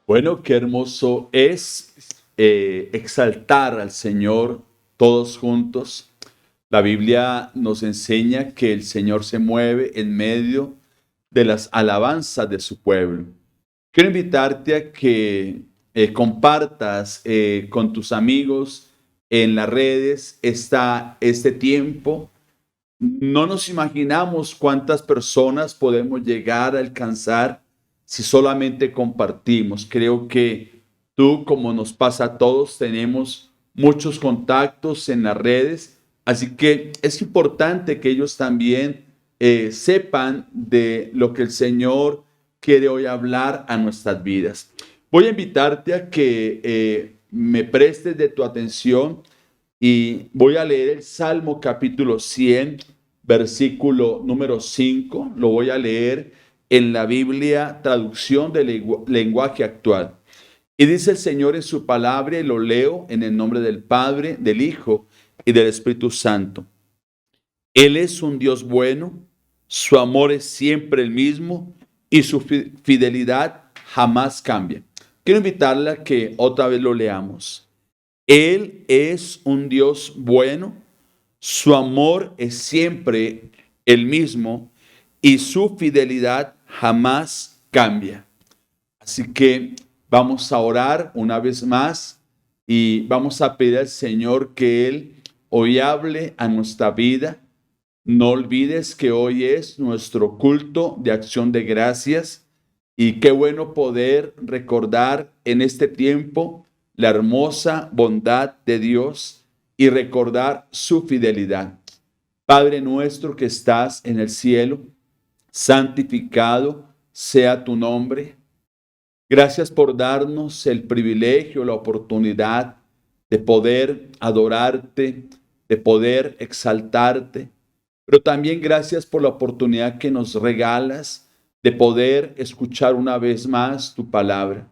Bueno, qué hermoso es exaltar al Señor todos juntos. La Biblia nos enseña que el Señor se mueve en medio de las alabanzas de su pueblo. Quiero invitarte a que compartas con tus amigos en las redes este tiempo. No nos imaginamos cuántas personas podemos llegar a alcanzar si solamente compartimos. Creo que tú, como nos pasa a todos, tenemos muchos contactos en las redes, así que es importante que ellos también sepan de lo que el Señor quiere hoy hablar a nuestras vidas. Voy a invitarte a que me prestes de tu atención y voy a leer el Salmo capítulo 100, versículo número 5. Lo voy a leer en la Biblia, traducción del lenguaje actual. Y dice el Señor en su palabra, y lo leo en el nombre del Padre, del Hijo y del Espíritu Santo. Él es un Dios bueno, su amor es siempre el mismo y su fidelidad jamás cambia. Quiero invitarla a que otra vez lo leamos. Él es un Dios bueno, su amor es siempre el mismo y su fidelidad jamás cambia. Así que vamos a orar una vez más y vamos a pedir al Señor que Él hoy hable a nuestra vida. No olvides que hoy es nuestro culto de acción de gracias y qué bueno poder recordar en este tiempo la hermosa bondad de Dios y recordar su fidelidad. Padre nuestro que estás en el cielo, santificado sea tu nombre. Gracias por darnos el privilegio, la oportunidad de poder adorarte, de poder exaltarte, pero también gracias por la oportunidad que nos regalas de poder escuchar una vez más tu palabra.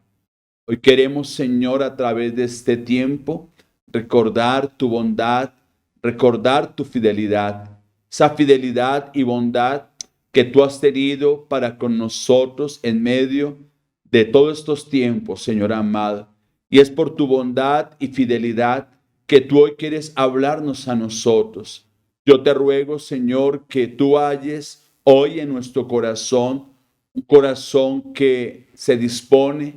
Hoy queremos, Señor, a través de este tiempo, recordar tu bondad, recordar tu fidelidad, esa fidelidad y bondad que tú has tenido para con nosotros en medio de todos estos tiempos, Señor amado. Y es por tu bondad y fidelidad que tú hoy quieres hablarnos a nosotros. Yo te ruego, Señor, que tú halles hoy en nuestro corazón un corazón que se dispone,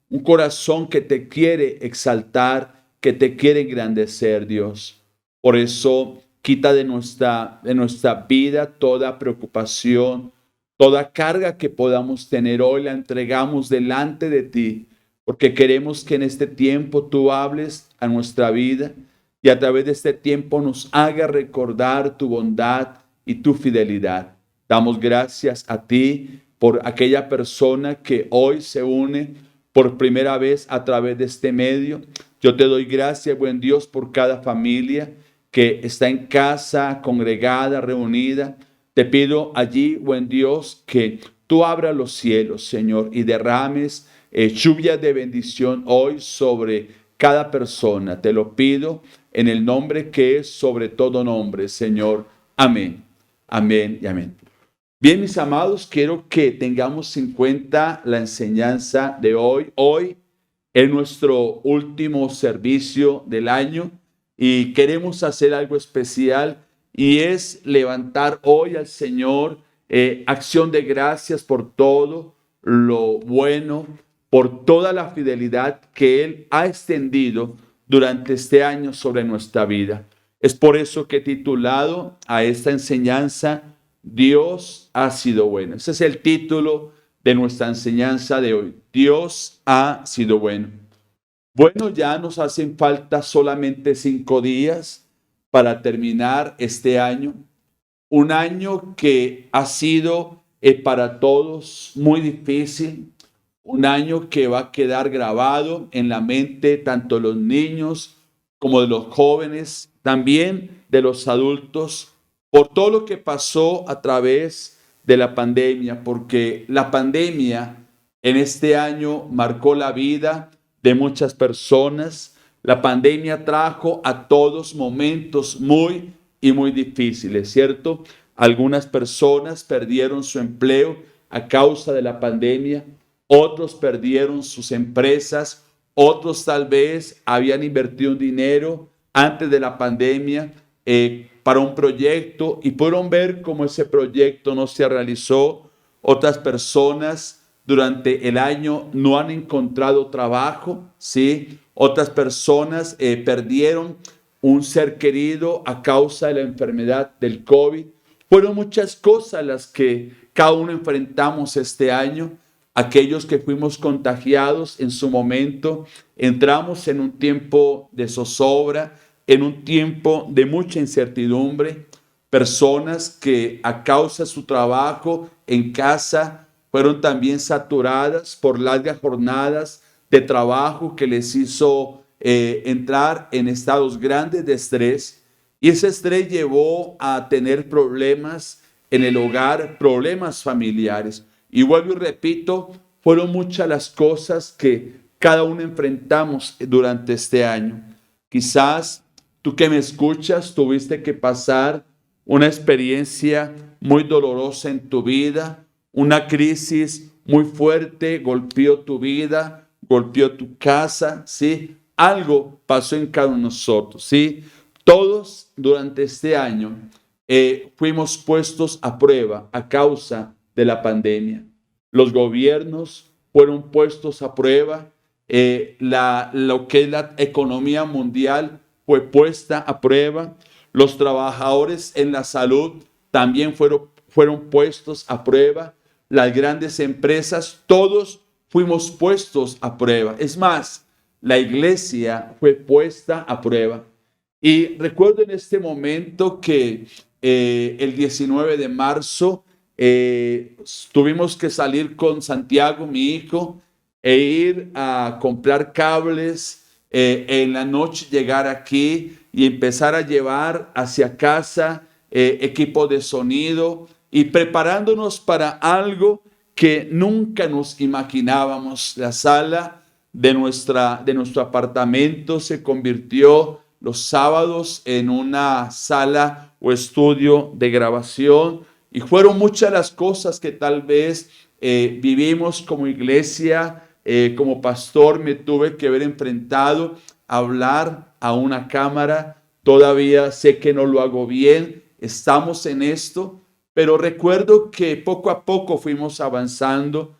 un corazón que te quiere exaltar, que te quiere engrandecer, Dios. Por eso, quita de nuestra vida toda preocupación, toda carga que podamos tener hoy, la entregamos delante de ti, porque queremos que en este tiempo tú hables a nuestra vida y a través de este tiempo nos haga recordar tu bondad y tu fidelidad. Damos gracias a ti por aquella persona que hoy se une por primera vez a través de este medio. Yo te doy gracias, buen Dios, por cada familia que está en casa, congregada, reunida. Te pido allí, buen Dios, que tú abras los cielos, Señor, y derrames lluvia de bendición hoy sobre cada persona. Te lo pido en el nombre que es sobre todo nombre, Señor. Amén. Amén y amén. Bien, mis amados, quiero que tengamos en cuenta la enseñanza de hoy. Hoy es nuestro último servicio del año y queremos hacer algo especial y es levantar hoy al Señor acción de gracias por todo lo bueno, por toda la fidelidad que Él ha extendido durante este año sobre nuestra vida. Es por eso que he titulado a esta enseñanza Dios ha sido bueno. Ese es el título de nuestra enseñanza de hoy. Dios ha sido bueno. Bueno, ya nos hacen falta solamente 5 días para terminar este año. Un año que ha sido para todos muy difícil. Un año que va a quedar grabado en la mente tanto de los niños como de los jóvenes, también de los adultos, por todo lo que pasó a través de la pandemia, porque la pandemia en este año marcó la vida de muchas personas. La pandemia trajo a todos momentos muy y muy difíciles, ¿cierto? Algunas personas perdieron su empleo a causa de la pandemia. otros perdieron sus empresas, otros tal vez habían invertido un dinero antes de la pandemia para un proyecto y pudieron ver cómo ese proyecto no se realizó. Otras personas durante el año no han encontrado trabajo, ¿sí? Otras personas perdieron un ser querido a causa de la enfermedad del COVID. Fueron muchas cosas las que cada uno enfrentamos este año. Aquellos que fuimos contagiados en su momento, entramos en un tiempo de zozobra, en un tiempo de mucha incertidumbre. Personas que a causa de su trabajo en casa fueron también saturadas por largas jornadas de trabajo que les hizo entrar en estados grandes de estrés, y ese estrés llevó a tener problemas en el hogar, problemas familiares. Y vuelvo y repito, fueron muchas las cosas que cada uno enfrentamos durante este año. Quizás tú que me escuchas tuviste que pasar una experiencia muy dolorosa en tu vida, una crisis muy fuerte golpeó tu vida, golpeó tu casa, ¿sí? Algo pasó en cada uno de nosotros, ¿sí? Todos durante este año fuimos puestos a prueba a causa de la pandemia. Los gobiernos fueron puestos a prueba, lo que es la economía mundial fue puesta a prueba, los trabajadores en la salud también fueron puestos a prueba, las grandes empresas, todos fuimos puestos a prueba. Es más, la iglesia fue puesta a prueba. Y recuerdo en este momento que el 19 de marzo tuvimos que salir con Santiago, mi hijo, e ir a comprar cables, en la noche llegar aquí y empezar a llevar hacia casa equipo de sonido y preparándonos para algo que nunca nos imaginábamos. La sala de nuestro apartamento se convirtió los sábados en una sala o estudio de grabación, y fueron muchas las cosas que tal vez vivimos como iglesia. Como pastor me tuve que ver enfrentado a hablar a una cámara. Todavía sé que no lo hago bien, estamos en esto, pero recuerdo que poco a poco fuimos avanzando.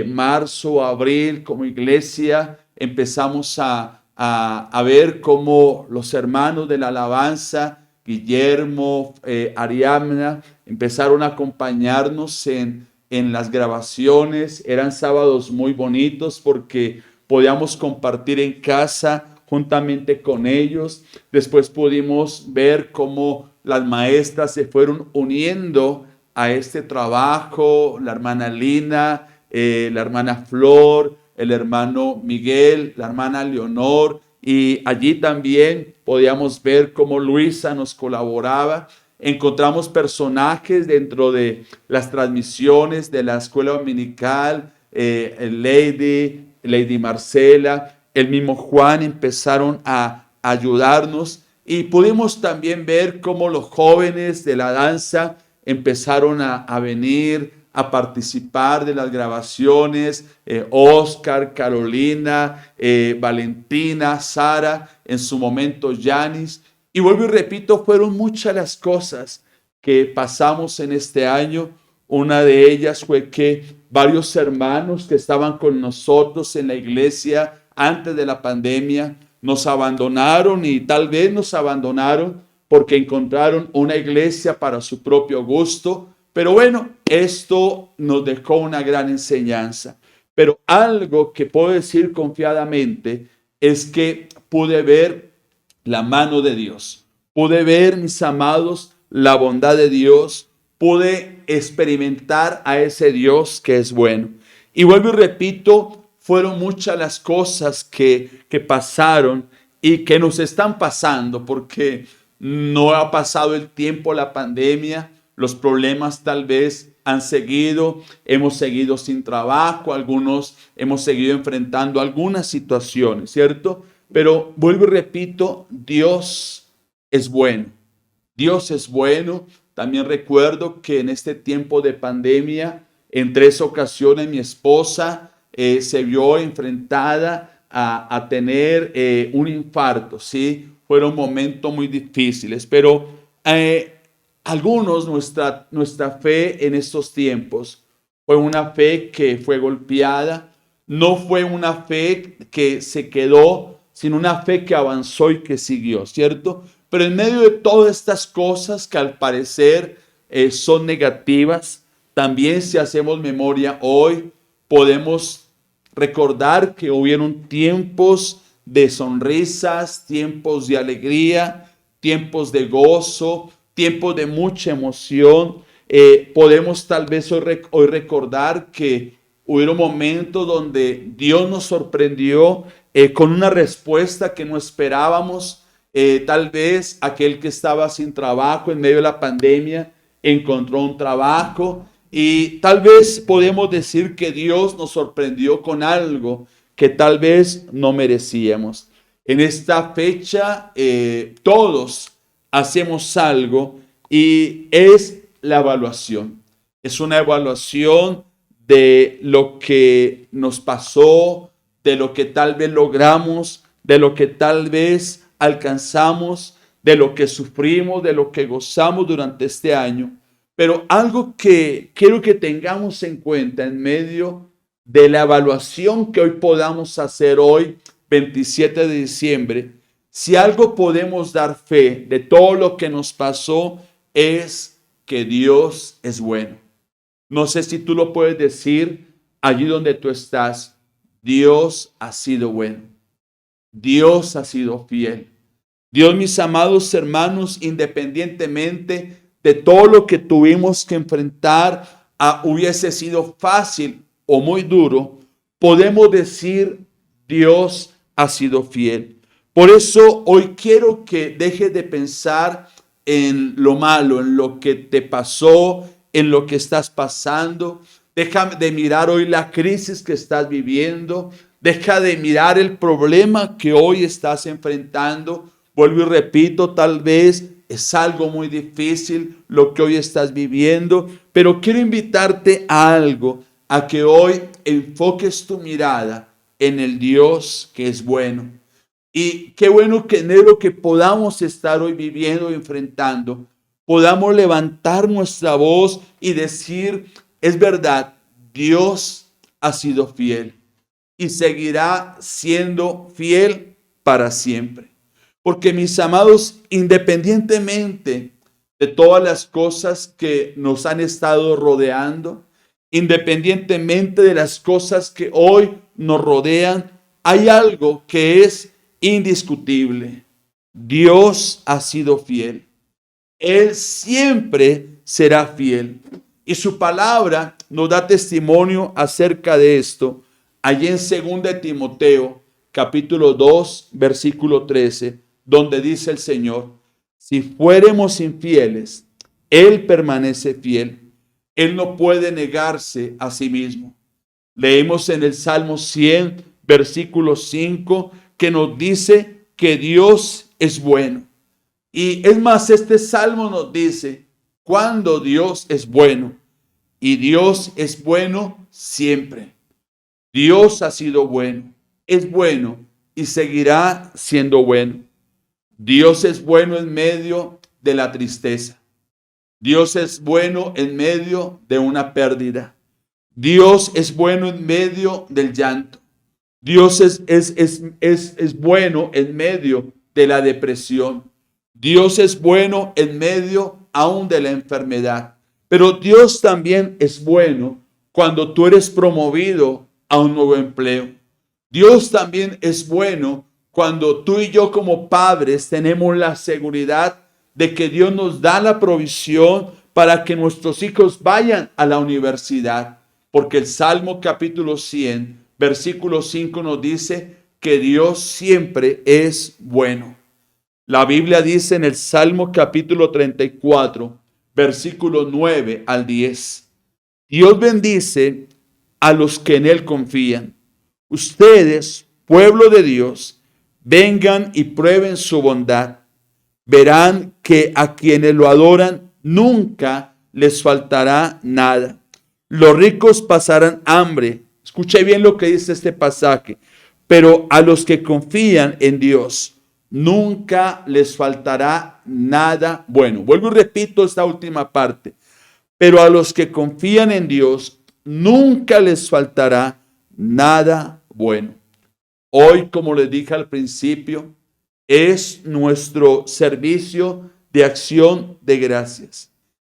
Marzo, abril, como iglesia, empezamos a ver cómo los hermanos de la alabanza, Guillermo, Ariadna, empezaron a acompañarnos en las grabaciones. Eran sábados muy bonitos porque podíamos compartir en casa juntamente con ellos. Después pudimos ver cómo las maestras se fueron uniendo a este trabajo, la hermana Lina, la hermana Flor, el hermano Miguel, la hermana Leonor, y allí también podíamos ver cómo Luisa nos colaboraba. Encontramos personajes dentro de las transmisiones de la escuela dominical, Lady Marcela, el mismo Juan empezaron a ayudarnos, y pudimos también ver cómo los jóvenes de la danza empezaron a venir a participar de las grabaciones, Oscar, Carolina, Valentina, Sara, en su momento Yanis. Y vuelvo y repito, fueron muchas las cosas que pasamos en este año. Una de ellas fue que varios hermanos que estaban con nosotros en la iglesia antes de la pandemia nos abandonaron, y tal vez nos abandonaron porque encontraron una iglesia para su propio gusto. Pero bueno, esto nos dejó una gran enseñanza. Pero algo que puedo decir confiadamente es que pude ver la mano de Dios. Pude ver, mis amados, la bondad de Dios. Pude experimentar a ese Dios que es bueno. Y vuelvo y repito, fueron muchas las cosas que pasaron y que nos están pasando, porque no ha pasado el tiempo, la pandemia, los problemas tal vez han seguido, hemos seguido sin trabajo, algunos hemos seguido enfrentando algunas situaciones, ¿cierto? Pero vuelvo y repito, Dios es bueno. Dios es bueno. También recuerdo que en este tiempo de pandemia, en 3 ocasiones mi esposa se vio enfrentada a tener un infarto, ¿sí? Fueron momentos muy difíciles, pero algunos, nuestra fe en estos tiempos fue una fe que fue golpeada, no fue una fe que se quedó, sino una fe que avanzó y que siguió, ¿cierto? Pero en medio de todas estas cosas que al parecer son negativas, también si hacemos memoria hoy, podemos recordar que hubieron tiempos de sonrisas, tiempos de alegría, tiempos de gozo, tiempos de mucha emoción. Podemos tal vez hoy recordar que hubieron momentos donde Dios nos sorprendió con una respuesta que no esperábamos. Tal vez aquel que estaba sin trabajo en medio de la pandemia encontró un trabajo, y tal vez podemos decir que Dios nos sorprendió con algo que tal vez no merecíamos. En esta fecha todos hacemos algo, y es la evaluación. Es una evaluación de lo que nos pasó, de lo que tal vez logramos, de lo que tal vez alcanzamos, de lo que sufrimos, de lo que gozamos durante este año. Pero algo que quiero que tengamos en cuenta en medio de la evaluación que hoy podamos hacer hoy, 27 de diciembre, si algo podemos dar fe de todo lo que nos pasó, es que Dios es bueno. No sé si tú lo puedes decir allí donde tú estás. Dios ha sido bueno. Dios ha sido fiel. Dios, mis amados hermanos, independientemente de todo lo que tuvimos que enfrentar, hubiese sido fácil o muy duro, podemos decir Dios ha sido fiel. Por eso hoy quiero que dejes de pensar en lo malo, en lo que te pasó, en lo que estás pasando. Deja de mirar hoy la crisis que estás viviendo. Deja de mirar el problema que hoy estás enfrentando. Vuelvo y repito, tal vez es algo muy difícil lo que hoy estás viviendo, pero quiero invitarte a algo, a que hoy enfoques tu mirada en el Dios que es bueno. Y qué bueno que en lo que podamos estar hoy viviendo y enfrentando, podamos levantar nuestra voz y decir, es verdad, Dios ha sido fiel y seguirá siendo fiel para siempre. Porque, mis amados, independientemente de todas las cosas que nos han estado rodeando, independientemente de las cosas que hoy nos rodean, hay algo que es indiscutible. Dios ha sido fiel. Él siempre será fiel. Y su palabra nos da testimonio acerca de esto. Allí en 2 Timoteo, capítulo 2, versículo 13, donde dice el Señor, si fuéramos infieles, Él permanece fiel. Él no puede negarse a sí mismo. Leímos en el Salmo 100, versículo 5, que nos dice que Dios es bueno. Y es más, este salmo nos dice cuando Dios es bueno. Y Dios es bueno siempre. Dios ha sido bueno, es bueno y seguirá siendo bueno. Dios es bueno en medio de la tristeza. Dios es bueno en medio de una pérdida. Dios es bueno en medio del llanto. Dios es bueno en medio de la depresión. Dios es bueno en medio aún de la enfermedad. Pero Dios también es bueno cuando tú eres promovido a un nuevo empleo. Dios también es bueno cuando tú y yo como padres tenemos la seguridad de que Dios nos da la provisión para que nuestros hijos vayan a la universidad. Porque el Salmo capítulo 100, versículo 5 nos dice que Dios siempre es bueno. La Biblia dice en el Salmo capítulo 34, versículo 9 al 10. Dios bendice a los que en Él confían. Ustedes, pueblo de Dios, vengan y prueben su bondad. Verán que a quienes lo adoran nunca les faltará nada. Los ricos pasarán hambre, Escuche bien lo que dice este pasaje. Pero a los que confían en Dios, nunca les faltará nada bueno. Vuelvo y repito esta última parte. Pero a los que confían en Dios, nunca les faltará nada bueno. Hoy, como les dije al principio, es nuestro servicio de acción de gracias.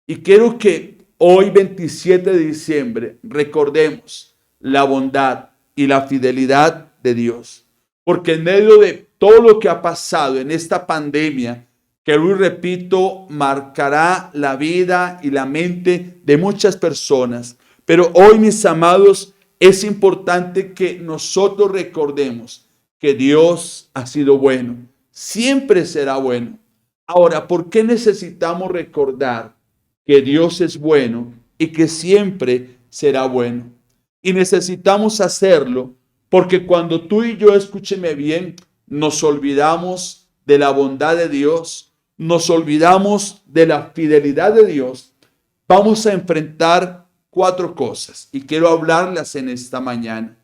Y quiero que hoy, 27 de diciembre, recordemos la bondad y la fidelidad de Dios. Porque en medio de todo lo que ha pasado en esta pandemia, que hoy repito, marcará la vida y la mente de muchas personas. Pero hoy, mis amados, es importante que nosotros recordemos que Dios ha sido bueno, siempre será bueno. Ahora, ¿por qué necesitamos recordar que Dios es bueno y que siempre será bueno? Y necesitamos hacerlo porque cuando tú y yo, escúcheme bien, nos olvidamos de la bondad de Dios, nos olvidamos de la fidelidad de Dios, vamos a enfrentar 4 cosas y quiero hablarlas en esta mañana.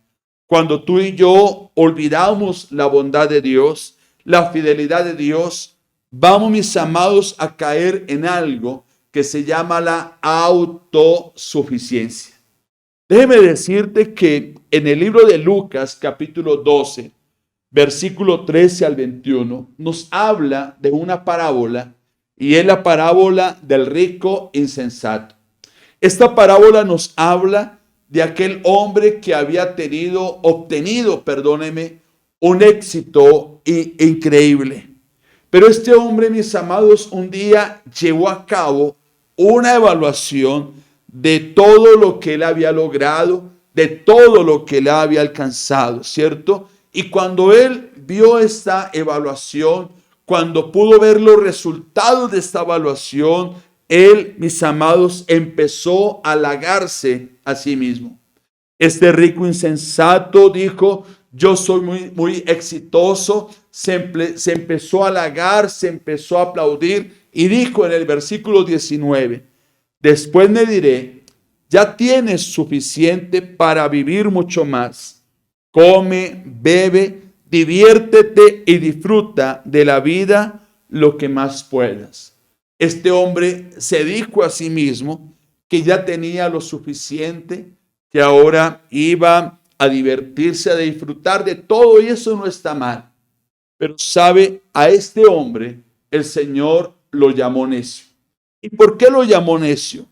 Cuando tú y yo olvidamos la bondad de Dios, la fidelidad de Dios, vamos, mis amados, a caer en algo que se llama la autosuficiencia. Déjeme decirte que en el libro de Lucas, capítulo 12, versículo 13 al 21, nos habla de una parábola y es la parábola del rico insensato. Esta parábola nos habla de aquel hombre que había obtenido, un éxito increíble. Pero este hombre, mis amados, un día llevó a cabo una evaluación de todo lo que él había logrado, de todo lo que él había alcanzado, ¿cierto? Y cuando él vio esta evaluación, cuando pudo ver los resultados de esta evaluación, él, mis amados, empezó a halagarse a sí mismo. Este rico insensato dijo, yo soy muy exitoso. Se empezó a halagar, se empezó a aplaudir y dijo en el versículo 19, después me diré, ya tienes suficiente para vivir mucho más. Come, bebe, diviértete y disfruta de la vida lo que más puedas. Este hombre se dijo a sí mismo que ya tenía lo suficiente, que ahora iba a divertirse, a disfrutar de todo y eso no está mal. Pero sabe, a este hombre el Señor lo llamó necio. ¿Y por qué lo llamó necio?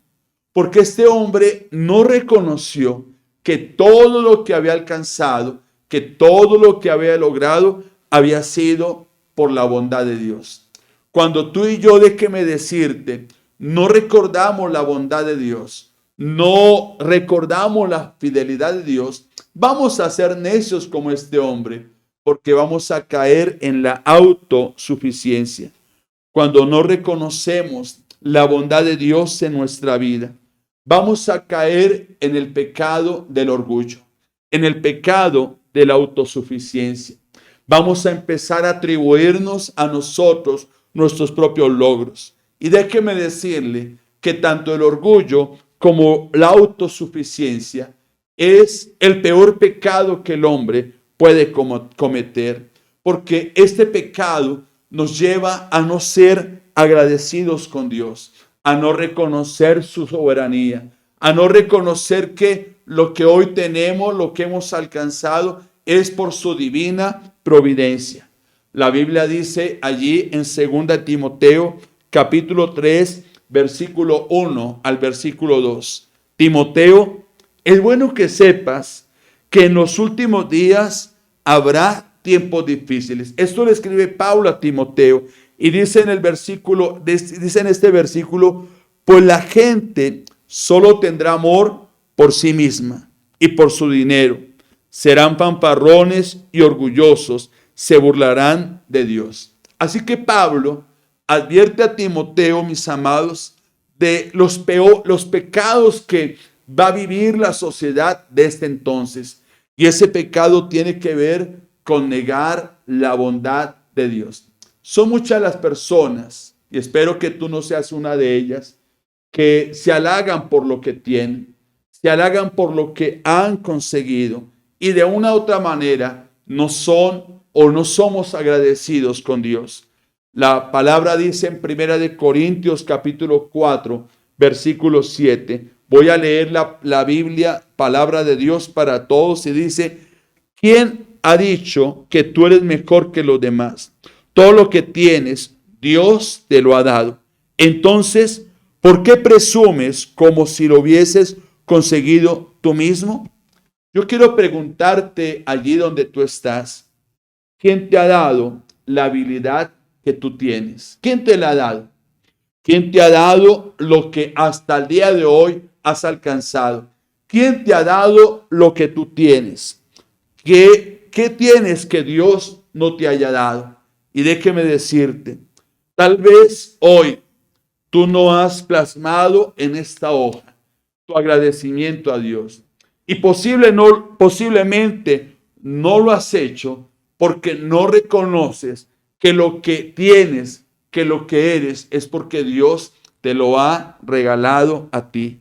Porque este hombre no reconoció que todo lo que había alcanzado, que todo lo que había logrado había sido por la bondad de Dios. Cuando tú y yo, déjeme decirte, no recordamos la bondad de Dios, no recordamos la fidelidad de Dios, vamos a ser necios como este hombre, porque vamos a caer en la autosuficiencia. Cuando no reconocemos la bondad de Dios en nuestra vida, vamos a caer en el pecado del orgullo, en el pecado de la autosuficiencia. Vamos a empezar a atribuirnos a nosotros nuestros propios logros. Y déjeme decirle que tanto el orgullo como la autosuficiencia es el peor pecado que el hombre puede cometer, porque este pecado nos lleva a no ser agradecidos con Dios, a no reconocer su soberanía, a no reconocer que lo que hoy tenemos, lo que hemos alcanzado, es por su divina providencia. La Biblia dice allí en 2 Timoteo, capítulo 3, versículo 1 al versículo 2. Timoteo, es bueno que sepas que en los últimos días habrá tiempos difíciles. Esto le escribe Pablo a Timoteo y dice en este versículo, pues la gente solo tendrá amor por sí misma y por su dinero. Serán fanfarrones y orgullosos, se burlarán de Dios. Así que Pablo advierte a Timoteo, mis amados, de los pecados que va a vivir la sociedad de este entonces. Y ese pecado tiene que ver con negar la bondad de Dios. Son muchas las personas, y espero que tú no seas una de ellas, que se halagan por lo que tienen, se halagan por lo que han conseguido y de una u otra manera no son o no somos agradecidos con Dios. La palabra dice en 1 Corintios capítulo 4, versículo 7. Voy a leer la Biblia, palabra de Dios para todos, y dice: ¿quién ha dicho que tú eres mejor que los demás? Todo lo que tienes, Dios te lo ha dado. Entonces, ¿por qué presumes como si lo hubieses conseguido tú mismo? Yo quiero preguntarte allí donde tú estás, ¿quién te ha dado la habilidad que tú tienes? ¿Quién te la ha dado? ¿Quién te ha dado lo que hasta el día de hoy has alcanzado? ¿Quién te ha dado lo que tú tienes? ¿Qué tienes que Dios no te haya dado? Y déjeme decirte, tal vez hoy tú no has plasmado en esta hoja tu agradecimiento a Dios. Y posiblemente no lo has hecho porque no reconoces que lo que tienes, que lo que eres, es porque Dios te lo ha regalado a ti.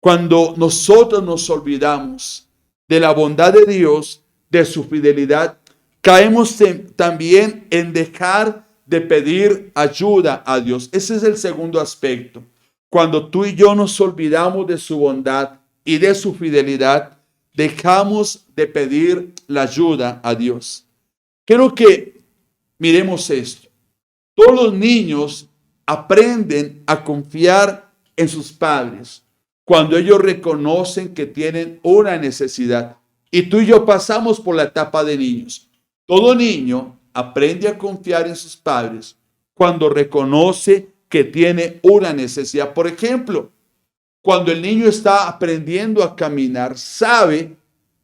Cuando nosotros nos olvidamos de la bondad de Dios, de su fidelidad, caemos también en dejar de pedir ayuda a Dios. Ese es el segundo aspecto. Cuando tú y yo nos olvidamos de su bondad y de su fidelidad, dejamos de pedir la ayuda a Dios. Quiero que miremos esto. Todos los niños aprenden a confiar en sus padres cuando ellos reconocen que tienen una necesidad. Y tú y yo pasamos por la etapa de niños. Todo niño aprende a confiar en sus padres cuando reconoce que tiene una necesidad. Por ejemplo, cuando el niño está aprendiendo a caminar, sabe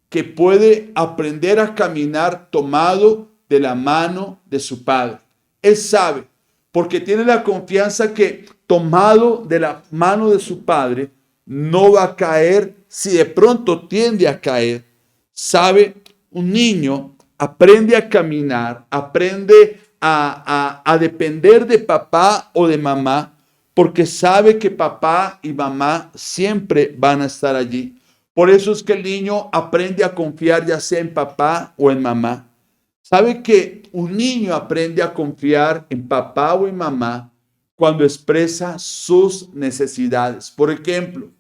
que puede aprender a caminar tomado de la mano de su padre. Él sabe, porque tiene la confianza que tomado de la mano de su padre, no va a caer si de pronto tiende a caer. Sabe, un niño aprende a caminar, aprende a depender de papá o de mamá, porque sabe que papá y mamá siempre van a estar allí. Por eso es que el niño aprende a confiar ya sea en papá o en mamá. ¿Sabe que un niño aprende a confiar en papá o en mamá cuando expresa sus necesidades? Por ejemplo,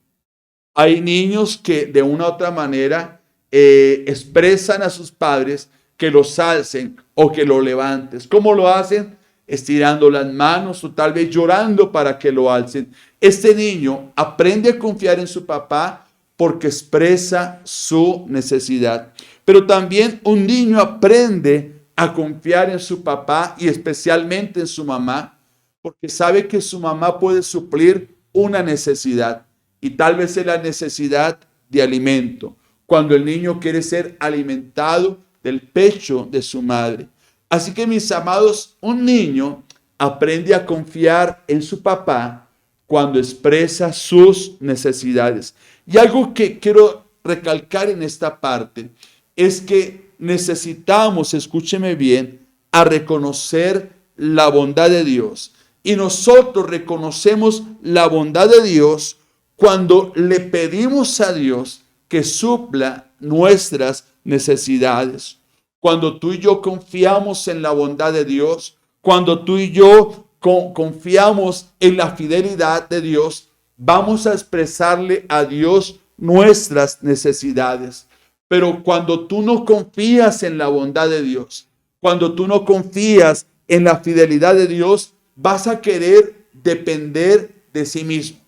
hay niños que de una u otra manera expresan a sus padres que los alcen o que lo levantes. ¿Cómo lo hacen? Estirando las manos o tal vez llorando para que lo alcen. Este niño aprende a confiar en su papá porque expresa su necesidad. Pero también un niño aprende a confiar en su papá y especialmente en su mamá porque sabe que su mamá puede suplir una necesidad y tal vez es la necesidad de alimento. Cuando el niño quiere ser alimentado del pecho de su madre. Así que, mis amados, un niño aprende a confiar en su papá cuando expresa sus necesidades. Y algo que quiero recalcar en esta parte es que necesitamos, escúcheme bien, a reconocer la bondad de Dios. Y nosotros reconocemos la bondad de Dios cuando le pedimos a Dios que supla nuestras necesidades. Cuando tú y yo confiamos en la bondad de Dios, cuando tú y yo confiamos en la fidelidad de Dios, vamos a expresarle a Dios nuestras necesidades. Pero cuando tú no confías en la bondad de Dios, cuando tú no confías en la fidelidad de Dios, vas a querer depender de sí mismo.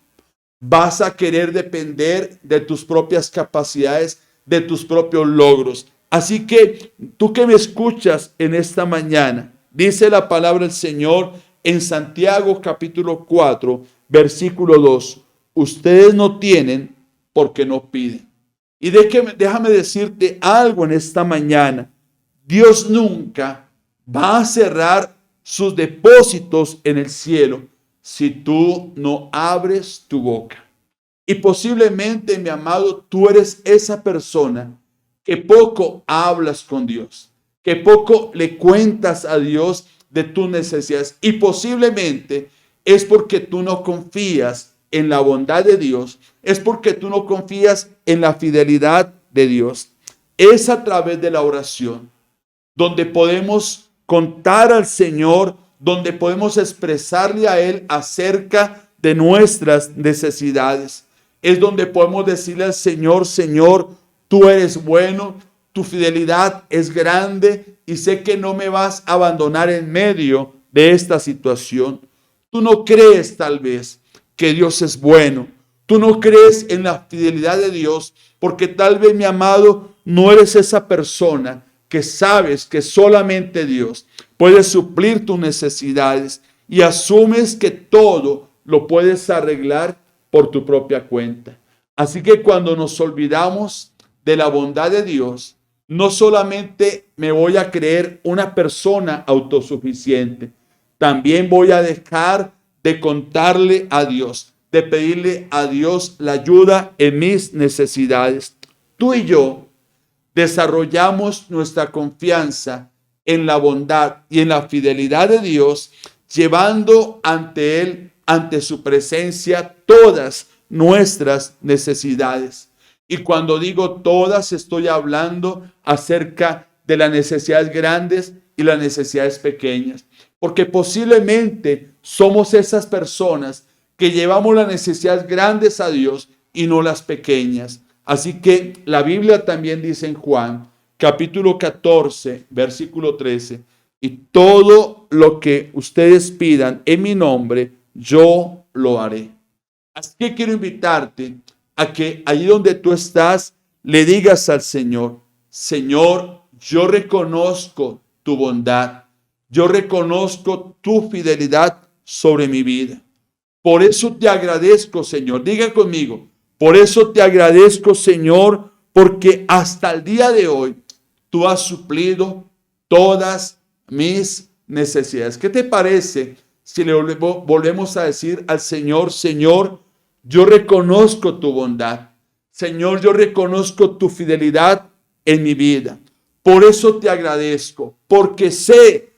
Vas a querer depender de tus propias capacidades, de tus propios logros. Así que tú que me escuchas en esta mañana, dice la palabra del Señor en Santiago capítulo 4, versículo 2. Ustedes no tienen porque no piden. Y déjame decirte algo en esta mañana. Dios nunca va a cerrar sus depósitos en el cielo si tú no abres tu boca. Y posiblemente, mi amado, tú eres esa persona que poco hablas con Dios, que poco le cuentas a Dios de tus necesidades. Y posiblemente es porque tú no confías en la bondad de Dios, es porque tú no confías en la fidelidad de Dios. Es a través de la oración donde podemos contar al Señor, donde podemos expresarle a Él acerca de nuestras necesidades. Es donde podemos decirle al Señor: Señor, tú eres bueno, tu fidelidad es grande y sé que no me vas a abandonar en medio de esta situación. Tú no crees tal vez que Dios es bueno. Tú no crees en la fidelidad de Dios porque tal vez, mi amado, no eres esa persona que sabes que solamente Dios puede suplir tus necesidades y asumes que todo lo puedes arreglar por tu propia cuenta. Así que cuando nos olvidamos de la bondad de Dios, no solamente me voy a creer una persona autosuficiente, también voy a dejar de contarle a Dios, de pedirle a Dios la ayuda en mis necesidades. Tú y yo desarrollamos nuestra confianza en la bondad y en la fidelidad de Dios, llevando ante Él, ante su presencia, todas nuestras necesidades. Y cuando digo todas, estoy hablando acerca de las necesidades grandes y las necesidades pequeñas. Porque posiblemente somos esas personas que llevamos las necesidades grandes a Dios y no las pequeñas. Así que la Biblia también dice en Juan, capítulo 14, versículo 13, y todo lo que ustedes pidan en mi nombre, yo lo haré. Así que quiero invitarte a que allí donde tú estás, le digas al Señor: Señor, yo reconozco tu bondad, yo reconozco tu fidelidad sobre mi vida. Por eso te agradezco, Señor. Diga conmigo: por eso te agradezco, Señor, porque hasta el día de hoy tú has suplido todas mis necesidades. ¿Qué te parece si le volvemos a decir al Señor: Señor, yo reconozco tu bondad. Señor, yo reconozco tu fidelidad en mi vida. Por eso te agradezco, porque sé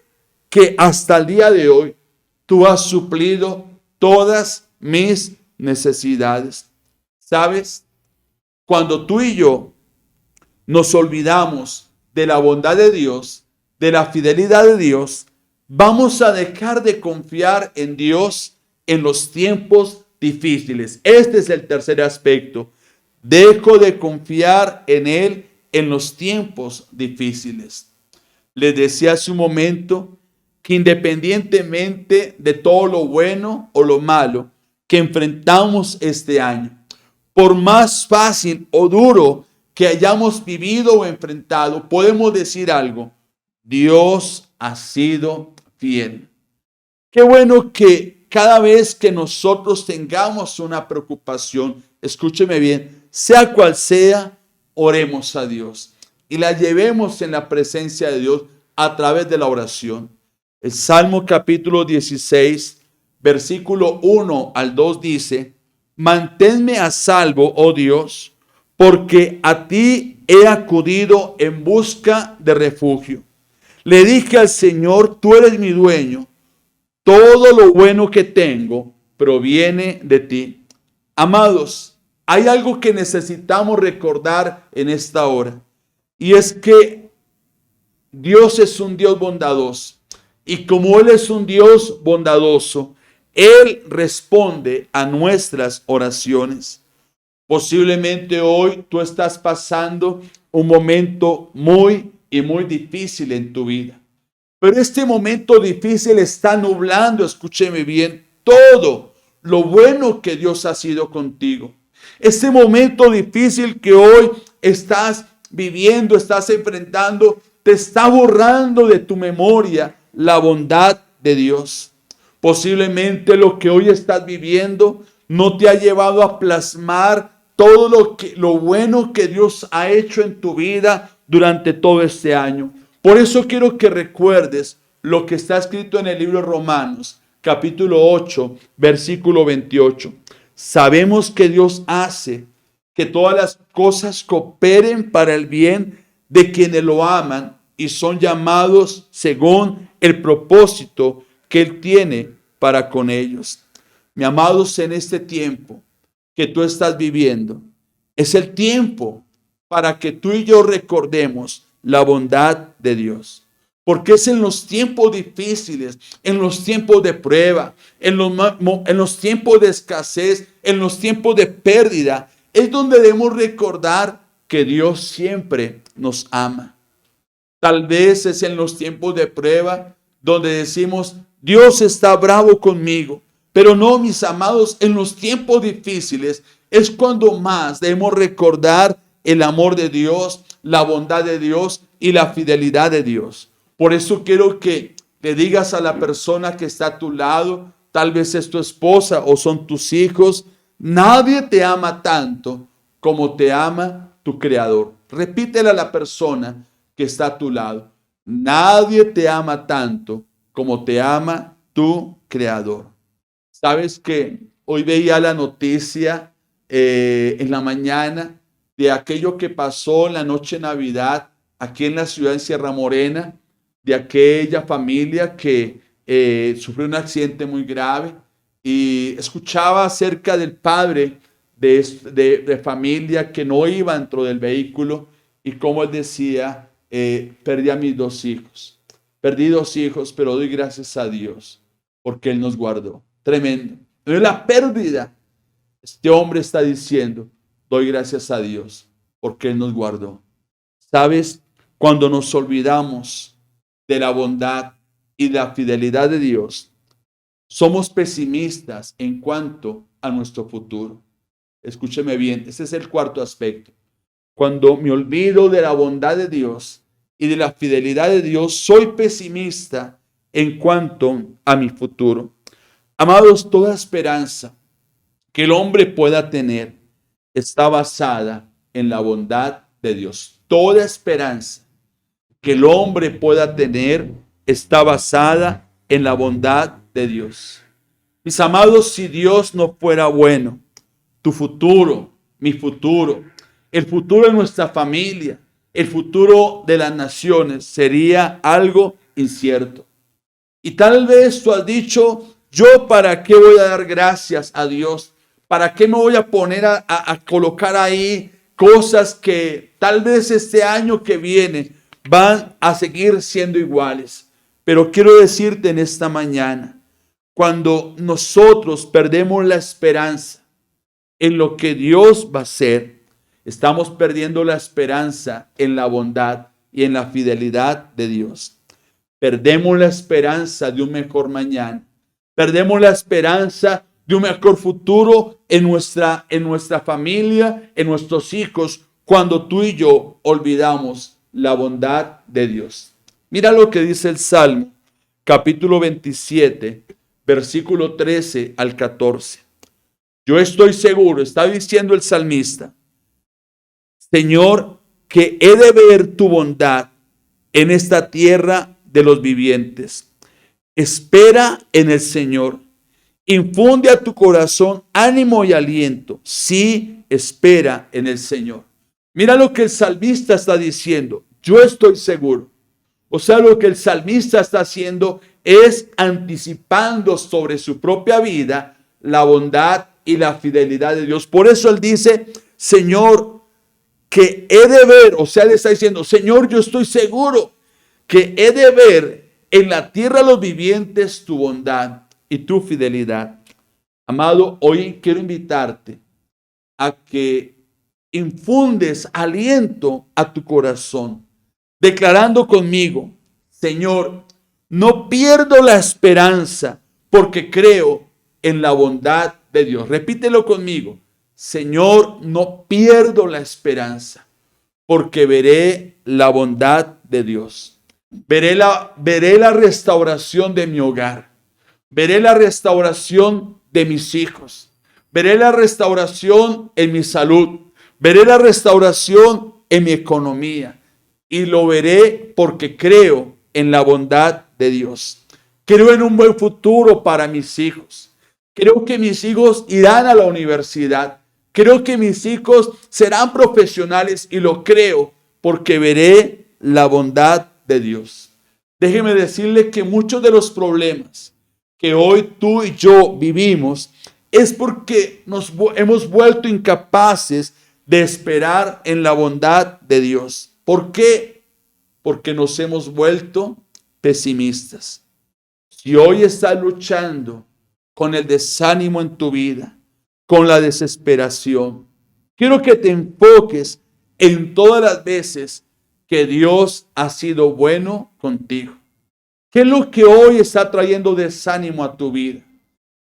que hasta el día de hoy tú has suplido todas mis necesidades. ¿Sabes? Cuando tú y yo nos olvidamos de la bondad de Dios, de la fidelidad de Dios, vamos a dejar de confiar en Dios en los tiempos difíciles. Este es el tercer aspecto. Dejo de confiar en Él en los tiempos difíciles. Les decía hace un momento que independientemente de todo lo bueno o lo malo que enfrentamos este año, por más fácil o duro que hayamos vivido o enfrentado, podemos decir algo: Dios ha sido fiel. Qué bueno que cada vez que nosotros tengamos una preocupación, escúcheme bien, sea cual sea, oremos a Dios y la llevemos en la presencia de Dios a través de la oración. El Salmo capítulo 16, versículo 1 al 2 dice: manténme a salvo, oh Dios, porque a ti he acudido en busca de refugio. Le dije al Señor: tú eres mi dueño. Todo lo bueno que tengo proviene de ti. Amados, hay algo que necesitamos recordar en esta hora, y es que Dios es un Dios bondadoso. Y como Él es un Dios bondadoso, Él responde a nuestras oraciones. Posiblemente hoy tú estás pasando un momento muy difícil en tu vida. Pero este momento difícil está nublando, escúcheme bien, todo lo bueno que Dios ha sido contigo. Este momento difícil que hoy estás viviendo, estás enfrentando, te está borrando de tu memoria la bondad de Dios. Posiblemente lo que hoy estás viviendo no te ha llevado a plasmar todo lo bueno que Dios ha hecho en tu vida durante todo este año. Por eso quiero que recuerdes lo que está escrito en el libro de Romanos, capítulo 8, versículo 28. Sabemos que Dios hace que todas las cosas cooperen para el bien de quienes lo aman y son llamados según el propósito que Él tiene para con ellos. Mi amados, en este tiempo que tú estás viviendo, es el tiempo para que tú y yo recordemos la bondad de Dios. Porque es en los tiempos difíciles, en los tiempos de prueba, en los tiempos de escasez, en los tiempos de pérdida, es donde debemos recordar que Dios siempre nos ama. Tal vez es en los tiempos de prueba donde decimos, Dios está bravo conmigo. Pero no, mis amados, en los tiempos difíciles es cuando más debemos recordar el amor de Dios, la bondad de Dios y la fidelidad de Dios. Por eso quiero que le digas a la persona que está a tu lado, tal vez es tu esposa o son tus hijos, nadie te ama tanto como te ama tu Creador. Repítele a la persona que está a tu lado, nadie te ama tanto como te ama tu Creador. Sabes que hoy veía la noticia en la mañana de aquello que pasó en la noche de Navidad aquí en la ciudad de Sierra Morena, de aquella familia que sufrió un accidente muy grave, y escuchaba acerca del padre de familia que no iba dentro del vehículo y como él decía, perdí a mis 2 hijos. Perdí 2 hijos, pero doy gracias a Dios porque Él nos guardó. Tremendo. No es la pérdida. Este hombre está diciendo, doy gracias a Dios porque Él nos guardó. ¿Sabes? Cuando nos olvidamos de la bondad y la fidelidad de Dios, somos pesimistas en cuanto a nuestro futuro. Escúcheme bien, ese es el cuarto aspecto. Cuando me olvido de la bondad de Dios y de la fidelidad de Dios, soy pesimista en cuanto a mi futuro. Amados, toda esperanza que el hombre pueda tener está basada en la bondad de Dios. Toda esperanza que el hombre pueda tener está basada en la bondad de Dios. Mis amados, si Dios no fuera bueno, tu futuro, mi futuro, el futuro de nuestra familia, el futuro de las naciones sería algo incierto. Y tal vez tú has dicho, ¿yo para qué voy a dar gracias a Dios? ¿Para qué me voy a poner a colocar ahí cosas que tal vez este año que viene van a seguir siendo iguales? Pero quiero decirte en esta mañana, cuando nosotros perdemos la esperanza en lo que Dios va a hacer, estamos perdiendo la esperanza en la bondad y en la fidelidad de Dios. Perdemos la esperanza de un mejor mañana. Perdemos la esperanza de un mejor futuro en nuestra familia, en nuestros hijos, cuando tú y yo olvidamos la bondad de Dios. Mira lo que dice el Salmo, capítulo 27, versículo 13 al 14. Yo estoy seguro, está diciendo el salmista, Señor, que he de ver tu bondad en esta tierra de los vivientes. Espera en el Señor. Infunde a tu corazón ánimo y aliento. Sí, espera en el Señor. Mira lo que el salmista está diciendo. Yo estoy seguro. O sea, lo que el salmista está haciendo es anticipando sobre su propia vida la bondad y la fidelidad de Dios. Por eso él dice, Señor, que he de ver, o sea, le está diciendo, Señor, yo estoy seguro que he de ver en la tierra de los vivientes tu bondad y tu fidelidad. Amado, hoy quiero invitarte a que infundes aliento a tu corazón, declarando conmigo, Señor, no pierdo la esperanza porque creo en la bondad de Dios. Repítelo conmigo. Señor, no pierdo la esperanza porque veré la bondad de Dios. Veré la restauración de mi hogar. Veré la restauración de mis hijos. Veré la restauración en mi salud. Veré la restauración en mi economía. Y lo veré porque creo en la bondad de Dios. Creo en un buen futuro para mis hijos. Creo que mis hijos irán a la universidad. Creo que mis hijos serán profesionales y lo creo porque veré la bondad de Dios. Déjeme decirle que muchos de los problemas que hoy tú y yo vivimos es porque hemos vuelto incapaces de esperar en la bondad de Dios. ¿Por qué? Porque nos hemos vuelto pesimistas. Si hoy estás luchando con el desánimo en tu vida, con la desesperación, quiero que te enfoques en todas las veces que Dios ha sido bueno contigo. ¿Qué es lo que hoy está trayendo desánimo a tu vida?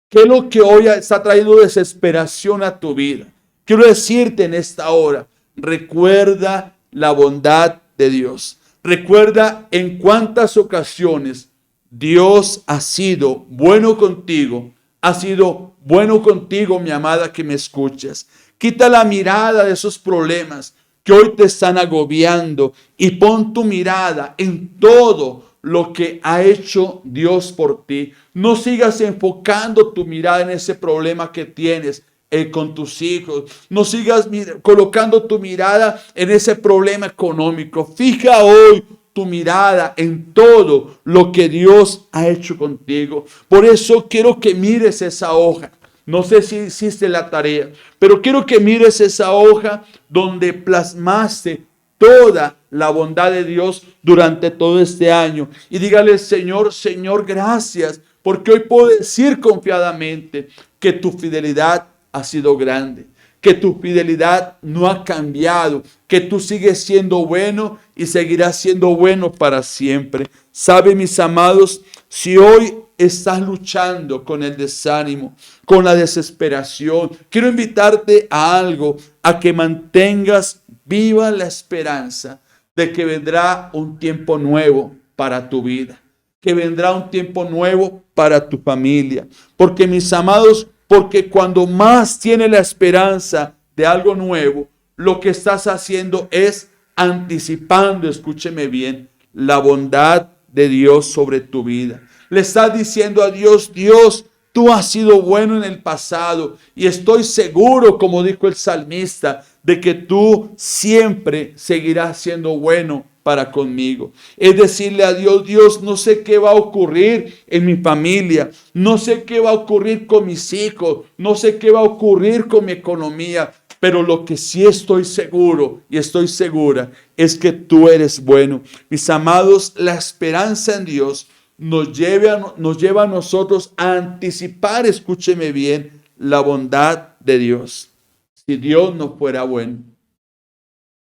¿Qué es lo que hoy está trayendo desesperación a tu vida? Quiero decirte en esta hora, recuerda la bondad de Dios. Recuerda en cuántas ocasiones Dios ha sido bueno contigo. Ha sido bueno contigo, mi amada, que me escuchas. Quita la mirada de esos problemas que hoy te están agobiando y pon tu mirada en todo lo que ha hecho Dios por ti. No sigas enfocando tu mirada en ese problema que tienes con tus hijos. No sigas colocando tu mirada en ese problema económico. Fija hoy tu mirada en todo lo que Dios ha hecho contigo. Por eso quiero que mires esa hoja. No sé si hiciste la tarea, pero quiero que mires esa hoja donde plasmaste toda la bondad de Dios durante todo este año. Y dígale, Señor, Señor, gracias, porque hoy puedo decir confiadamente que tu fidelidad ha sido grande, que tu fidelidad no ha cambiado, que tú sigues siendo bueno y seguirás siendo bueno para siempre. ¿Sabe, mis amados? Si hoy estás luchando con el desánimo, con la desesperación, quiero invitarte a algo, a que mantengas viva la esperanza de que vendrá un tiempo nuevo para tu vida, que vendrá un tiempo nuevo para tu familia. Porque, mis amados, porque cuando más tienes la esperanza de algo nuevo, lo que estás haciendo es anticipando, escúcheme bien, la bondad de Dios sobre tu vida. Le estás diciendo a Dios, Dios, tú has sido bueno en el pasado y estoy seguro, como dijo el salmista, de que tú siempre seguirás siendo bueno para conmigo. Es decirle a Dios, Dios, no sé qué va a ocurrir en mi familia, no sé qué va a ocurrir con mis hijos, no sé qué va a ocurrir con mi economía, pero lo que sí estoy seguro y estoy segura es que tú eres bueno. Mis amados, la esperanza en Dios nos lleva a nosotros a anticipar, escúcheme bien, la bondad de Dios. Si Dios no fuera bueno,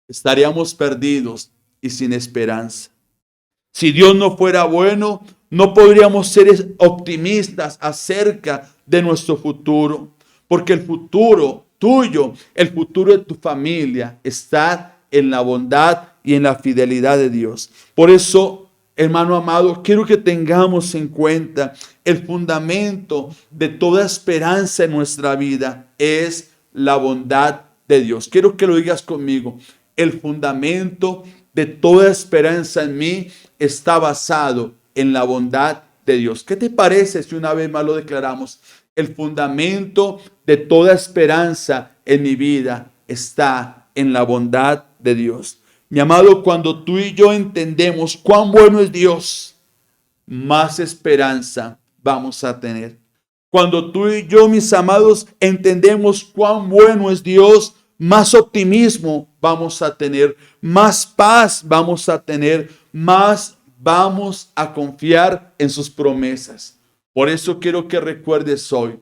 estaríamos perdidos y sin esperanza. Si Dios no fuera bueno, no podríamos ser optimistas acerca de nuestro futuro, porque el futuro tuyo, el futuro de tu familia está en la bondad y en la fidelidad de Dios. Por eso, hermano amado, quiero que tengamos en cuenta el fundamento de toda esperanza en nuestra vida es la bondad de Dios. Quiero que lo digas conmigo. El fundamento de toda esperanza en mí está basado en la bondad de Dios. ¿Qué te parece si una vez más lo declaramos? El fundamento de toda esperanza en mi vida está en la bondad de Dios. Mi amado, cuando tú y yo entendemos cuán bueno es Dios, más esperanza vamos a tener. Cuando tú y yo, mis amados, entendemos cuán bueno es Dios, más optimismo vamos a tener, más paz vamos a tener, más vamos a confiar en sus promesas. Por eso quiero que recuerdes hoy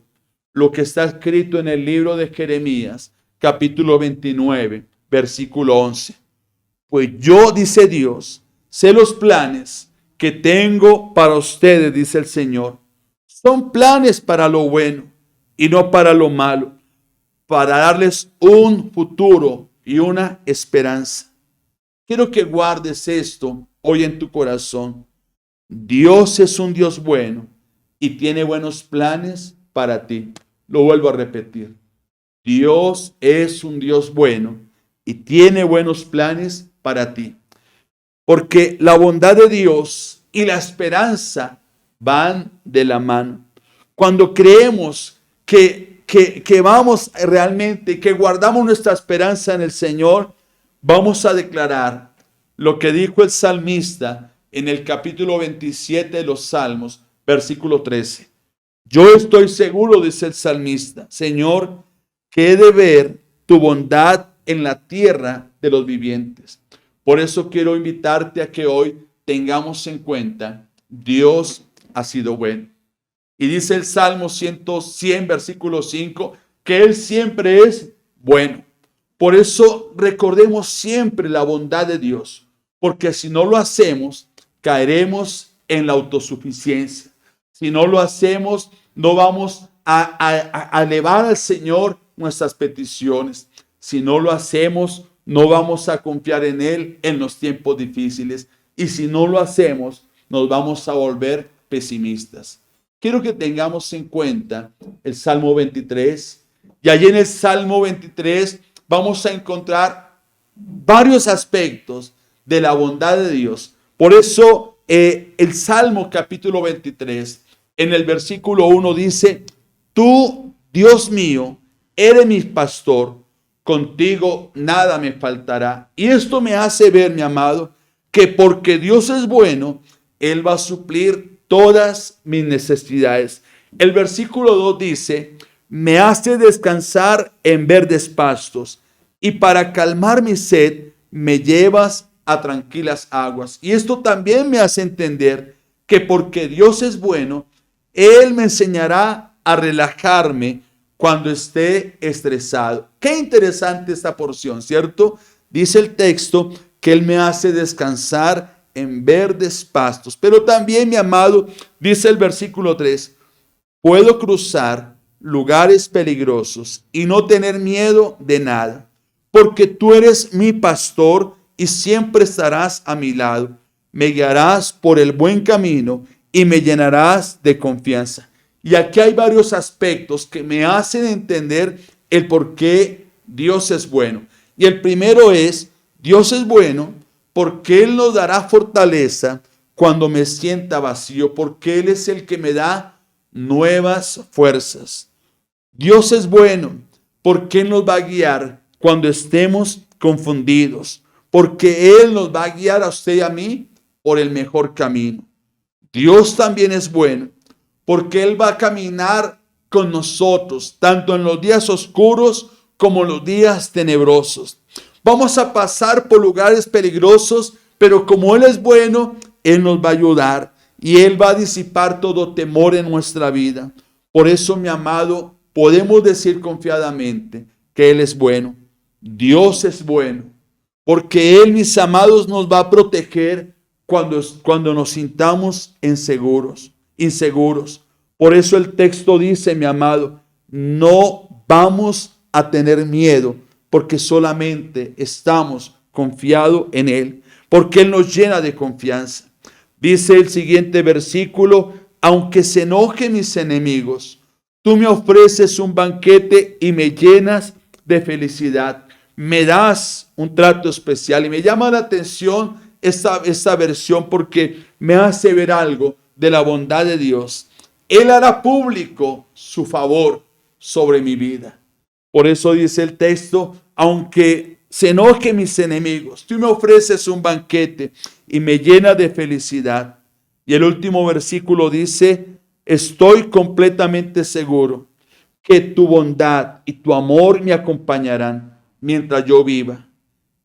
lo que está escrito en el libro de Jeremías, capítulo 29, versículo 11. Pues yo, dice Dios, sé los planes que tengo para ustedes, dice el Señor. Son planes para lo bueno y no para lo malo, para darles un futuro y una esperanza. Quiero que guardes esto hoy en tu corazón. Dios es un Dios bueno y tiene buenos planes para ti. Lo vuelvo a repetir. Dios es un Dios bueno y tiene buenos planes para ti. Porque la bondad de Dios y la esperanza van de la mano. Cuando creemos que vamos realmente, que guardamos nuestra esperanza en el Señor, vamos a declarar lo que dijo el salmista en el capítulo 27 de los Salmos, versículo 13. Yo estoy seguro, dice el salmista, Señor, que he de ver tu bondad en la tierra de los vivientes. Por eso quiero invitarte a que hoy tengamos en cuenta, Dios ha sido bueno. Y dice el Salmo 100, versículo 5, que Él siempre es bueno. Por eso recordemos siempre la bondad de Dios, porque si no lo hacemos, caeremos en la autosuficiencia. Si no lo hacemos, no vamos a elevar al Señor nuestras peticiones. Si no lo hacemos, no vamos a confiar en Él en los tiempos difíciles. Y si no lo hacemos, nos vamos a volver pesimistas. Quiero que tengamos en cuenta el Salmo 23. Y allí en el Salmo 23 vamos a encontrar varios aspectos de la bondad de Dios. Por eso el Salmo capítulo 23, en el versículo 1 dice, tú, Dios mío, eres mi pastor, contigo nada me faltará. Y esto me hace ver, mi amado, que porque Dios es bueno, Él va a suplir todas mis necesidades. El versículo 2 dice, me hace descansar en verdes pastos, y para calmar mi sed, me llevas a tranquilas aguas. Y esto también me hace entender que porque Dios es bueno, Él me enseñará a relajarme cuando esté estresado. Qué interesante esta porción, ¿cierto? Dice el texto que Él me hace descansar en verdes pastos. Pero también, mi amado, dice el versículo 3, puedo cruzar lugares peligrosos y no tener miedo de nada, porque tú eres mi pastor y siempre estarás a mi lado. Me guiarás por el buen camino y me llenarás de confianza. Y aquí hay varios aspectos que me hacen entender el por qué Dios es bueno. Y el primero es, Dios es bueno porque Él nos dará fortaleza cuando me sienta vacío, porque Él es el que me da nuevas fuerzas. Dios es bueno porque Él nos va a guiar cuando estemos confundidos, porque Él nos va a guiar a usted y a mí por el mejor camino. Dios también es bueno porque Él va a caminar con nosotros, tanto en los días oscuros como en los días tenebrosos. Vamos a pasar por lugares peligrosos, pero como Él es bueno, Él nos va a ayudar y Él va a disipar todo temor en nuestra vida. Por eso, mi amado, podemos decir confiadamente que Él es bueno. Dios es bueno, porque Él, mis amados, nos va a proteger cuando nos sintamos inseguros. Por eso el texto dice, mi amado, no vamos a tener miedo, porque solamente estamos confiados en Él, porque Él nos llena de confianza. Dice el siguiente versículo, aunque se enojen mis enemigos, tú me ofreces un banquete y me llenas de felicidad. Me das un trato especial y me llama la atención esta versión porque me hace ver algo de la bondad de Dios. Él hará público su favor sobre mi vida. Por eso dice el texto, aunque se enojen mis enemigos, tú me ofreces un banquete y me llena de felicidad. Y el último versículo dice, estoy completamente seguro que tu bondad y tu amor me acompañarán mientras yo viva,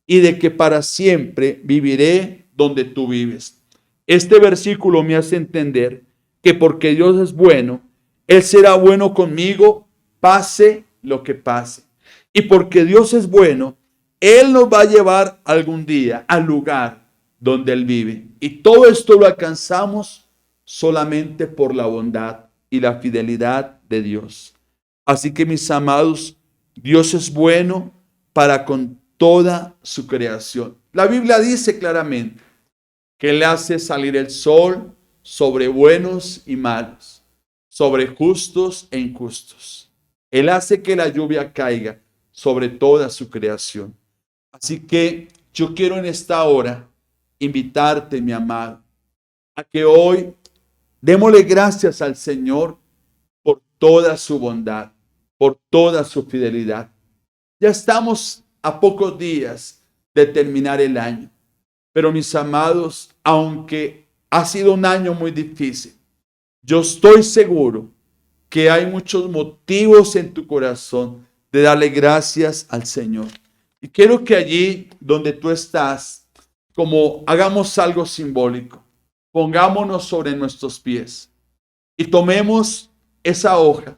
y de que para siempre viviré donde tú vives. Este versículo me hace entender que porque Dios es bueno, Él será bueno conmigo, pase lo que pase. Y porque Dios es bueno, Él nos va a llevar algún día al lugar donde Él vive. Y todo esto lo alcanzamos solamente por la bondad y la fidelidad de Dios. Así que, mis amados, Dios es bueno para con toda su creación. La Biblia dice claramente que Él hace salir el sol sobre buenos y malos, sobre justos e injustos. Él hace que la lluvia caiga sobre toda su creación. Así que yo quiero en esta hora invitarte, mi amado, a que hoy démosle gracias al Señor por toda su bondad, por toda su fidelidad. Ya estamos a pocos días de terminar el año. Pero mis amados, aunque ha sido un año muy difícil, yo estoy seguro que hay muchos motivos en tu corazón de darle gracias al Señor. Y quiero que allí donde tú estás, como hagamos algo simbólico, pongámonos sobre nuestros pies y tomemos esa hoja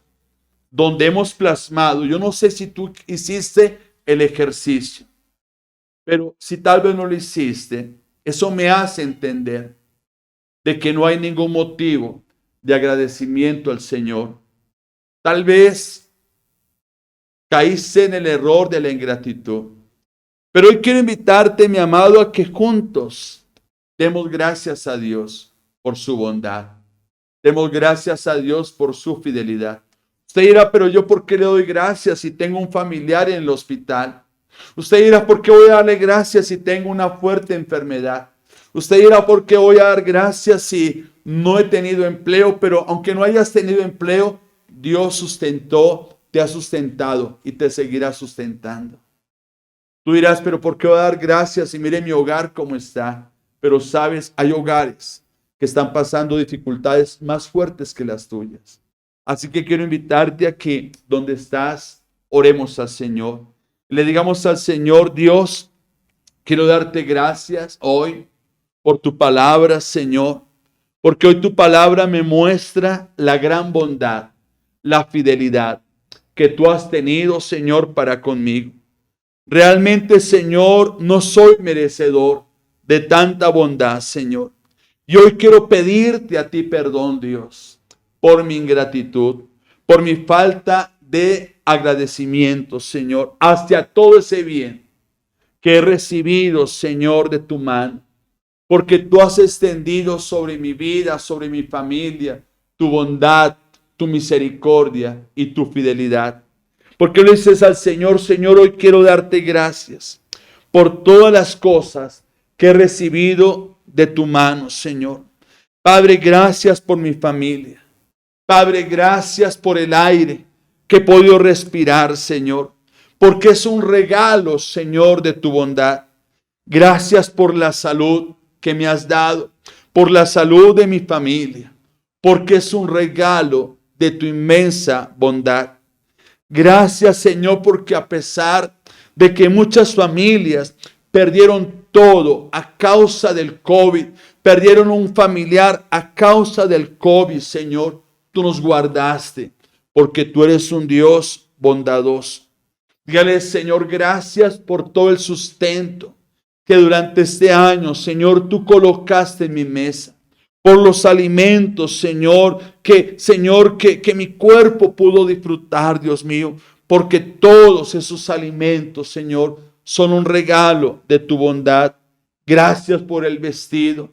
donde hemos plasmado. Yo no sé si tú hiciste el ejercicio, pero si tal vez no lo hiciste, eso me hace entender de que no hay ningún motivo de agradecimiento al Señor. Tal vez caíste en el error de la ingratitud. Pero hoy quiero invitarte, mi amado, a que juntos demos gracias a Dios por su bondad. Demos gracias a Dios por su fidelidad. Usted dirá, pero yo ¿por qué le doy gracias si tengo un familiar en el hospital? Usted dirá, ¿por qué voy a darle gracias si tengo una fuerte enfermedad? Usted dirá, ¿por qué voy a dar gracias si no he tenido empleo? Pero aunque no hayas tenido empleo, Dios sustentó, te ha sustentado y te seguirá sustentando. Tú dirás, pero ¿por qué voy a dar gracias si mire mi hogar cómo está? Pero sabes, hay hogares que están pasando dificultades más fuertes que las tuyas. Así que quiero invitarte a que donde estás, oremos al Señor. Le digamos al Señor, Dios, quiero darte gracias hoy por tu palabra, Señor, porque hoy tu palabra me muestra la gran bondad, la fidelidad que tú has tenido, Señor, para conmigo. Realmente, Señor, no soy merecedor de tanta bondad, Señor. Y hoy quiero pedirte a ti perdón, Dios, por mi ingratitud, por mi falta de agradecimiento, Señor, hacia todo ese bien que he recibido, Señor, de tu mano. Porque tú has extendido sobre mi vida, sobre mi familia, tu bondad, tu misericordia y tu fidelidad. Porque le dices al Señor, Señor, hoy quiero darte gracias por todas las cosas que he recibido de tu mano, Señor. Padre, gracias por mi familia. Padre, gracias por el aire que he podido respirar, Señor. Porque es un regalo, Señor, de tu bondad. Gracias por la salud que me has dado, por la salud de mi familia, porque es un regalo de tu inmensa bondad. Gracias, Señor, porque a pesar de que muchas familias perdieron todo a causa del COVID, perdieron un familiar a causa del COVID, Señor, tú nos guardaste, porque tú eres un Dios bondadoso. Dígale, Señor, gracias por todo el sustento que durante este año, Señor, tú colocaste en mi mesa. Por los alimentos, Señor, que mi cuerpo pudo disfrutar, Dios mío. Porque todos esos alimentos, Señor, son un regalo de tu bondad. Gracias por el vestido.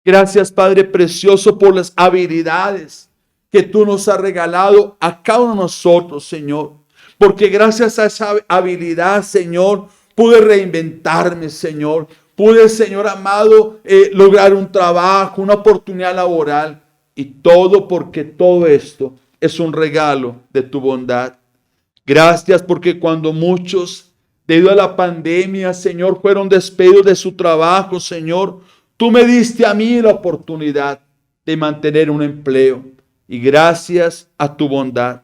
Gracias, Padre precioso, por las habilidades que tú nos has regalado a cada uno de nosotros, Señor. Porque gracias a esa habilidad, Señor, pude reinventarme, Señor. Pude, Señor amado, lograr un trabajo, una oportunidad laboral. Y todo porque todo esto es un regalo de tu bondad. Gracias porque cuando muchos, debido a la pandemia, Señor, fueron despedidos de su trabajo, Señor, tú me diste a mí la oportunidad de mantener un empleo. Y gracias a tu bondad.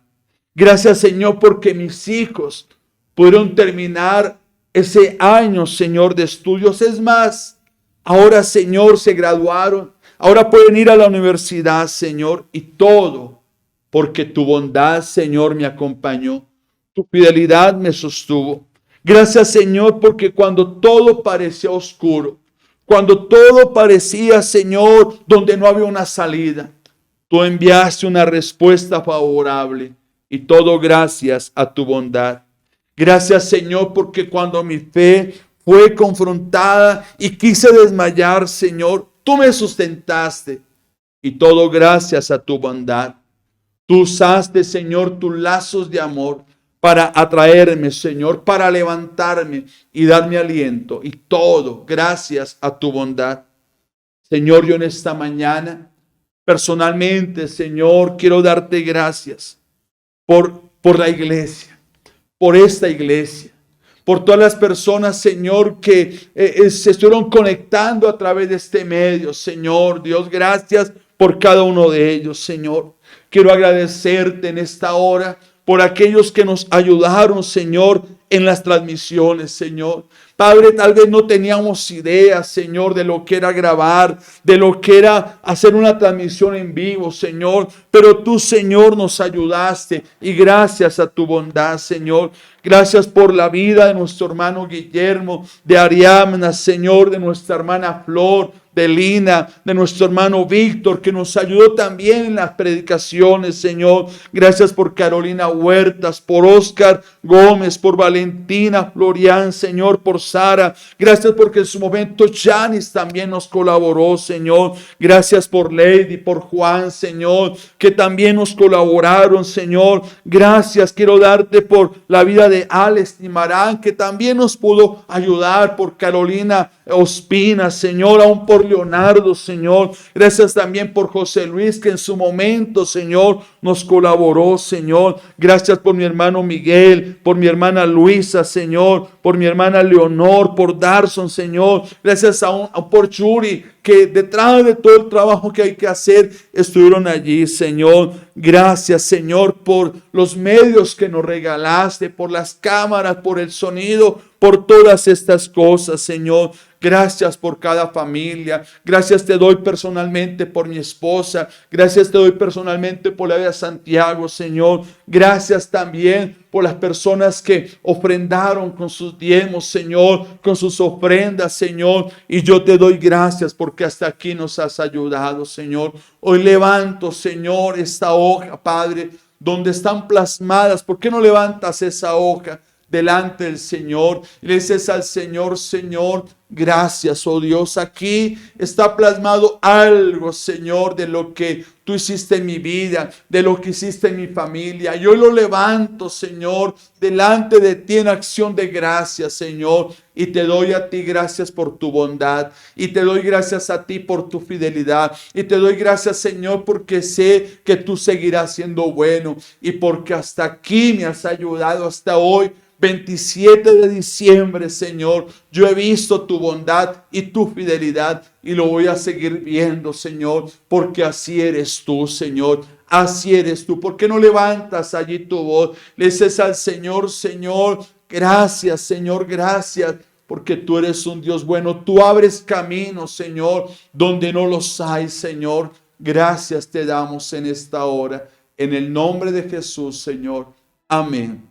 Gracias, Señor, porque mis hijos pudieron terminar ese año, Señor, de estudios. Es más, ahora, Señor, se graduaron. Ahora pueden ir a la universidad, Señor. Y todo porque tu bondad, Señor, me acompañó. Tu fidelidad me sostuvo. Gracias, Señor, porque cuando todo parecía oscuro, cuando todo parecía, Señor, donde no había una salida, tú enviaste una respuesta favorable. Y todo gracias a tu bondad. Gracias, Señor, porque cuando mi fe fue confrontada y quise desmayar, Señor, tú me sustentaste. Y todo gracias a tu bondad. Tú usaste, Señor, tus lazos de amor para atraerme, Señor, para levantarme y darme aliento. Y todo gracias a tu bondad. Señor, yo en esta mañana, personalmente, Señor, quiero darte gracias por la iglesia. Por esta iglesia, por todas las personas, Señor, que se estuvieron conectando a través de este medio. Señor, Dios, gracias por cada uno de ellos, Señor. Quiero agradecerte en esta hora por aquellos que nos ayudaron, Señor, en las transmisiones, Señor. Padre, tal vez no teníamos idea, Señor, de lo que era grabar, de lo que era hacer una transmisión en vivo, Señor. Pero tú, Señor, nos ayudaste y gracias a tu bondad, Señor. Gracias por la vida de nuestro hermano Guillermo, de Ariadna, Señor, de nuestra hermana Flor, de Lina, de nuestro hermano Víctor, que nos ayudó también en las predicaciones, Señor. Gracias por Carolina Huertas, por Oscar Gómez, por Valentina Florian, Señor, por Sara. Gracias porque en su momento Janice también nos colaboró, Señor. Gracias por Lady, por Juan, Señor, que también nos colaboraron, Señor. Gracias, quiero darte por la vida de Alex Timarán, que también nos pudo ayudar, por Carolina Ospina, Señor, aún por Leonardo, Señor. Gracias también por José Luis, que en su momento, Señor, nos colaboró, Señor. Gracias por mi hermano Miguel, por mi hermana Luisa, Señor, por mi hermana Leonor, por Darson, Señor. Gracias aún por Yuri, que detrás de todo el trabajo que hay que hacer, estuvieron allí, Señor. Gracias, Señor, por los medios que nos regalaste, por las cámaras, por el sonido, por todas estas cosas, Señor. Gracias por cada familia. Gracias te doy personalmente por mi esposa. Gracias te doy personalmente por la vida de Santiago, Señor. Gracias también por las personas que ofrendaron con sus diezmos, Señor, con sus ofrendas, Señor. Y yo te doy gracias porque hasta aquí nos has ayudado, Señor. Hoy levanto, Señor, esta hoja, Padre, donde están plasmadas. ¿Por qué no levantas esa hoja delante del Señor y le dices al Señor: Señor, gracias, oh Dios? Aquí está plasmado algo, Señor, de lo que tú hiciste en mi vida, de lo que hiciste en mi familia. Yo lo levanto, Señor, delante de ti en acción de gracias, Señor, y te doy a ti gracias por tu bondad, y te doy gracias a ti por tu fidelidad, y te doy gracias, Señor, porque sé que tú seguirás siendo bueno, y porque hasta aquí me has ayudado, hasta hoy, 27 de diciembre, Señor. Yo he visto tu bondad y tu fidelidad y lo voy a seguir viendo, Señor, porque así eres tú, Señor. Así eres tú. ¿Por qué no levantas allí tu voz? Le dices al Señor: Señor, gracias, Señor, gracias, porque tú eres un Dios bueno. Tú abres caminos, Señor, donde no los hay, Señor. Gracias te damos en esta hora. En el nombre de Jesús, Señor. Amén.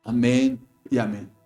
Amén y amén.